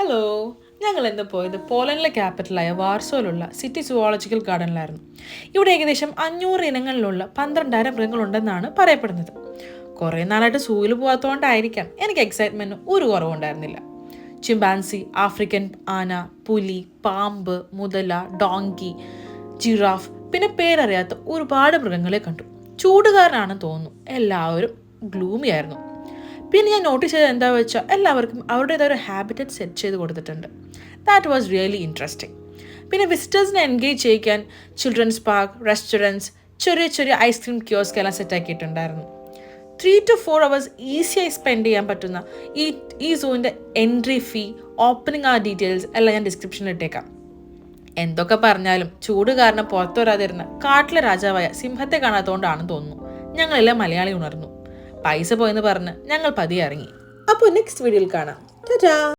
Hello, ഞങ്ങൾ ഇന്ന് പോയത് പോളണ്ടിലെ ക്യാപിറ്റലായ വാർസോയിലുള്ള സിറ്റി സുവോളജിക്കൽ ഗാർഡനിലായിരുന്നു. ഇവിടെ ഏകദേശം 500 ഇനങ്ങളിലുള്ള 12,000 മൃഗങ്ങളുണ്ടെന്നാണ് പറയപ്പെടുന്നത്. കുറേ നാളായിട്ട് സൂയിൽ പോകാത്തതുകൊണ്ടായിരിക്കാം എനിക്ക് എക്സൈറ്റ്മെൻറ്റ് ഒരു കുറവുണ്ടായിരുന്നില്ല. ചിമ്പാൻസി, ആഫ്രിക്കൻ ആന, പുലി, പാമ്പ്, മുതല, ഡോങ്കി, ജിറാഫ്, പിന്നെ പേരറിയാത്ത ഒരുപാട് മൃഗങ്ങളെ കണ്ടു. ചൂടുകാരനാണെന്ന് തോന്നുന്നു, എല്ലാവരും ഗ്ലൂമി ആയിരുന്നു. പിന്നെ ഞാൻ നോട്ടീസ് ചെയ്തത് എന്താ വെച്ചാൽ എല്ലാവർക്കും അവരുടേതായ ഒരു ഹാബിറ്ററ്റ് സെറ്റ് ചെയ്ത് കൊടുത്തിട്ടുണ്ട്. That was really interesting. പിന്നെ വിസിറ്റേഴ്സിനെ എൻഗേജ് ചെയ്യിക്കാൻ ചിൽഡ്രൻസ് പാർക്ക്, റെസ്റ്റോറൻറ്റ്സ്, ചെറിയ ചെറിയ ഐസ്ക്രീം കിയോസ്ക് എല്ലാം സെറ്റാക്കിയിട്ടുണ്ടായിരുന്നു. 3 to 4 hours ഈസിയായി സ്പെൻഡ് ചെയ്യാൻ പറ്റുന്ന ഈ സൂവിൻ്റെ എൻട്രി ഫീ, ഓപ്പണിംഗ് ആ ഡീറ്റെയിൽസ് എല്ലാം ഞാൻ ഡിസ്ക്രിപ്ഷനിൽ ഇട്ടേക്കാം. എന്തൊക്കെ പറഞ്ഞാലും ചൂട് കാരണം പുറത്തു വരാതിരുന്ന കാട്ടിലെ രാജാവായ സിംഹത്തെ കാണാത്തതുകൊണ്ടാണെന്ന് തോന്നുന്നു ഞങ്ങളെല്ലാം മലയാളി ഉണർന്നു. പൈസ പോയെന്ന് പറഞ്ഞ് ഞങ്ങൾ പതിയെ ഇറങ്ങി. അപ്പോൾ നെക്സ്റ്റ് വീഡിയോയിൽ കാണാം. ടാറ്റാ.